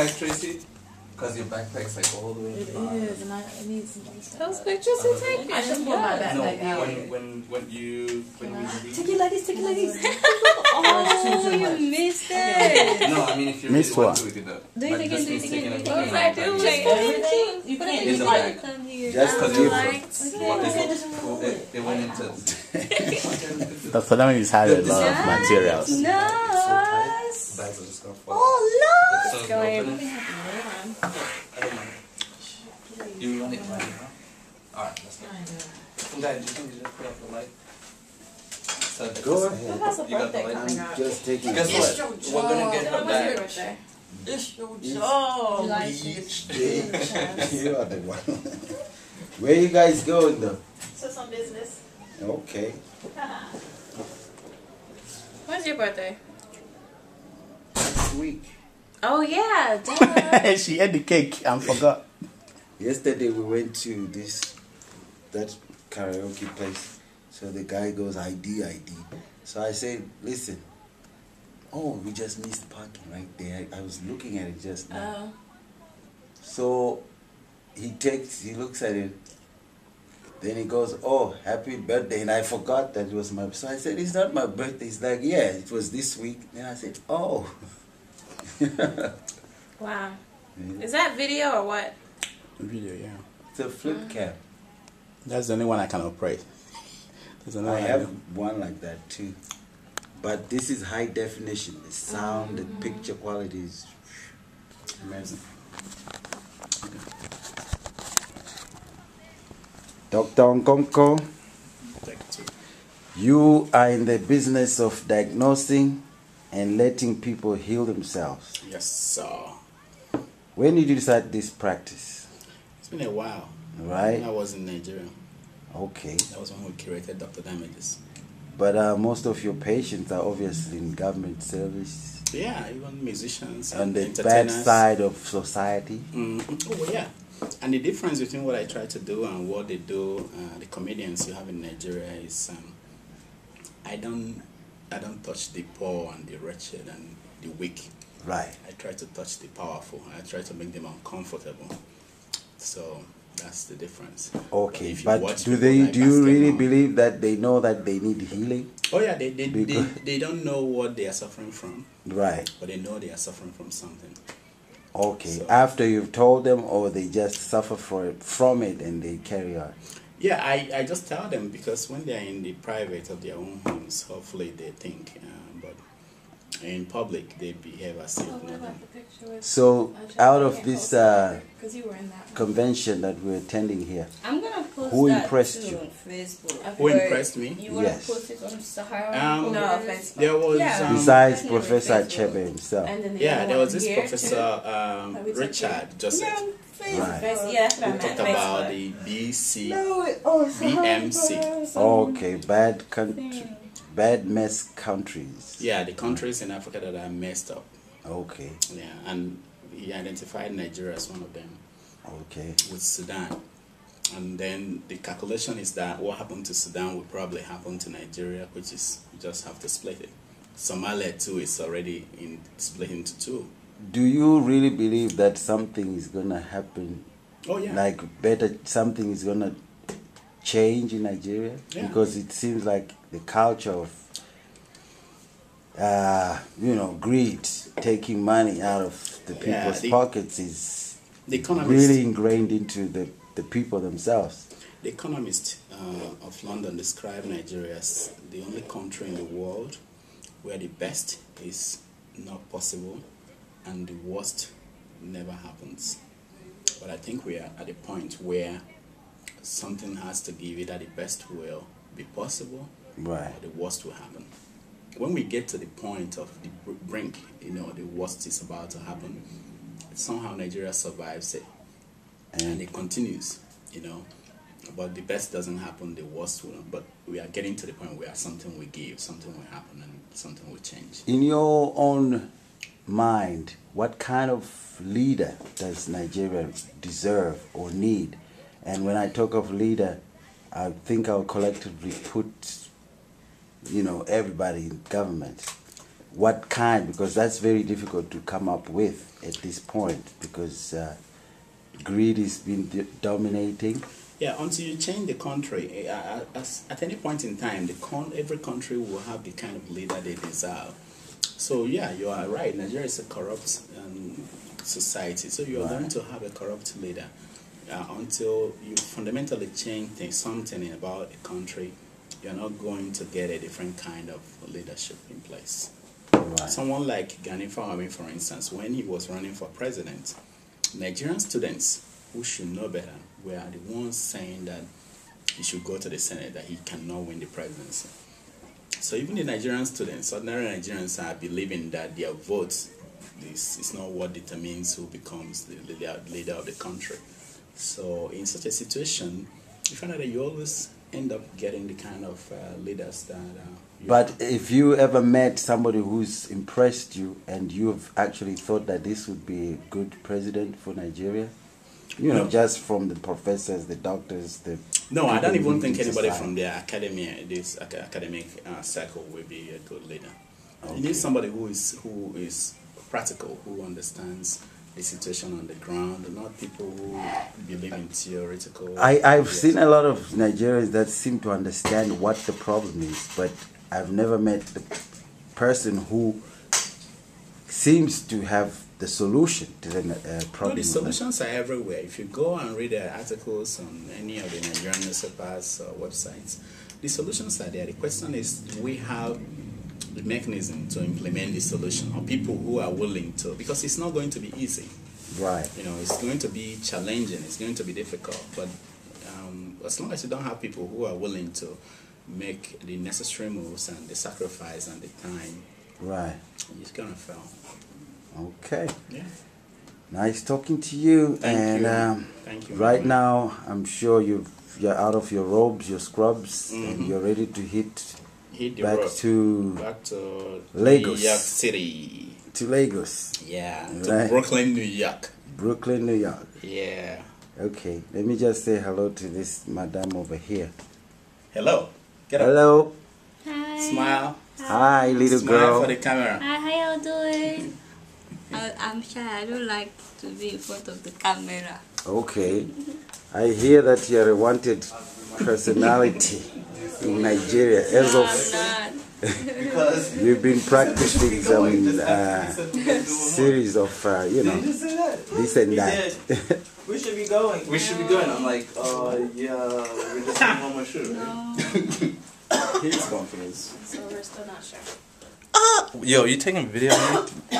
side, Tracy? Because your backpack's like all the way It is, and I need some. Those pictures are taken. I should pull my backpack out. When you leave. Take it like this, take it like this. Oh, you missed it. No, I mean if you really want to, we could do it. Do it again, do it again. What What was I doing? Everything. You Put it can't in just the like. come here. Just I to don't give like. It went into. Dr. Dami's had a lot of materials. Nice. Bags are just gonna fall. Oh, So look. Going. open it. I don't mind. You run it right now. Alright, let's go. Fungi, do you think you just put up the light? So Go ahead. Who has a You got the birthday light? coming up? Just taking Guess it. what? We're gonna get her What's your back. birthday? It's Oh, You are the one. Where you guys going though? so some business. Okay. When's your birthday? Next week. Oh, yeah. Duh. She ate the cake and forgot. Yesterday we went to that karaoke place. So the guy goes ID. So I said, listen. Oh, we just missed parking right there. I was looking at it just now. Oh. So he looks at it. Then he goes, oh, happy birthday. And I forgot that it was my, so I said, it's not my birthday. He's like, yeah, it was this week. Then I said, oh. Wow. Is that video or what? Video, yeah. It's a flip cam. That's the only one I can operate. There's another I one have one like that too. But this is high definition. The sound, the picture quality is amazing. Dr. Nkonko, you are in the business of diagnosing and letting people heal themselves. Yes, sir. When did you start this practice? It's been a while. Right? I was in Nigeria. Okay. That was when we curated Dr. Damages. But most of your patients are obviously in government service. Yeah, even musicians On and the entertainers. bad side of society. Oh, yeah. And the difference between what I try to do and what they do, the comedians you have in Nigeria, is I don't touch the poor and the wretched and the weak. Right. I try to touch the powerful. I try to make them uncomfortable. So that's the difference. Okay, If you but watch do people like you really basketball- believe that they know that they need healing? Oh yeah, they don't know what they are suffering from, Right. but they know they are suffering from something. Okay. So- After you've told them, or they just suffer from it and they carry on. Yeah, I just tell them, because when they are in the private of their own homes, hopefully they think, but in public they behave as if nothing. So out of this Because you were in that. convention that we're attending here, I'm going to post Who that impressed too you? on Facebook. Who impressed me? You want to Yes. post it on Sahara? No, Facebook. There was Yeah. besides definitely Professor Facebook. Achebe himself. And then the yeah, other there was one this here. Professor we took Richard Joseph Yeah, Right. yeah, that's what I who meant. talked about Facebook. the BC. it's BMC. Okay, bad mess countries. Yeah, the countries in Africa that are messed up. Okay, Yeah, and he identified Nigeria as one of them, okay. with Sudan. And then the calculation is that what happened to Sudan will probably happen to Nigeria, which is you just have to split it. Somalia too is already split into two. Do you really believe that something is gonna happen? Oh yeah. Like something is gonna change in Nigeria? Yeah. Because it seems like the culture of greed, taking money out of the Yeah, people's pockets is the economist, really ingrained into the people themselves. The Economist of London described Nigeria as the only country in the world where the best is not possible and the worst never happens. But I think we are at a point where something has to give, either the best will be possible Right. or the worst will happen. When we get to the point of the brink, the worst is about to happen, somehow Nigeria survives it. And it continues, But the best doesn't happen, the worst will. But we are getting to the point where something will give, something will happen, and something will change. In your own mind, what kind of leader does Nigeria deserve or need? And when I talk of leader, I think I'll collectively put, everybody in government. what kind, because that's very difficult to come up with at this point, because greed has been dominating. Yeah, until you change the country, at any point in time, every country will have the kind of leader they desire. So yeah, you are right. Nigeria is a corrupt society, so you are going to have a corrupt leader until you fundamentally change something about a country. You're not going to get a different kind of leadership in place. Right. Someone like Gani Fawami, for instance, when he was running for president, Nigerian students who should know better were the ones saying that he should go to the Senate, that he cannot win the presidency. So even the Nigerian students, ordinary Nigerians, are believing that their vote is not what determines who becomes the leader of the country. So in such a situation, you find out that you always end up getting the kind of leaders that But if you ever met somebody who's impressed you and you've actually thought that this would be a good president for Nigeria, you know, just from the professors, the doctors, the... No, I don't even think anybody society. from the academic circle will be a good leader. Okay. You need somebody who is practical, who understands the situation on the ground, not people who believe in theoretical... I've seen a lot of Nigerians that seem to understand what the problem is, but I've never met the person who seems to have the solution to the problem. No, the solutions are everywhere. If you go and read the articles on any of the Nigerian newspapers or websites, the solutions are there. The question is, do we have the mechanism to implement the solution, or people who are willing to? Because it's not going to be easy. Right. You know, it's going to be challenging. It's going to be difficult. But as long as you don't have people who are willing to make the necessary moves and the sacrifice and the time, Right. it's gonna fail. Okay. Yeah. Nice talking to you. Thank and you. Thank you. right now, I'm sure you're out of your robes, your scrubs, and you're ready to hit the back road. to Back to Lagos. New York City. to Lagos. Yeah. Right. To Brooklyn, New York. Brooklyn, New York. Yeah. Okay, let me just say hello to this madam over here. Hello. Get up. Hello. Hi. Smile. Hi, little Smile girl. for the camera. Hi, how y'all doing? I'm shy. I don't like to be in front of the camera. Okay. I hear that you're a wanted personality in Nigeria. As No, of I'm not. Because you've been practicing some series of, you know, this and that. we should be going. We should be going. I'm like, yeah, we're just going on my shoe. No. He's confused. So we're still not sure. Yo, you taking a video of me?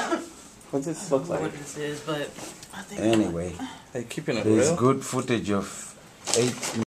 What does this look like? What this is, but I think Anyway, Hey, keeping it there's real. good footage of 8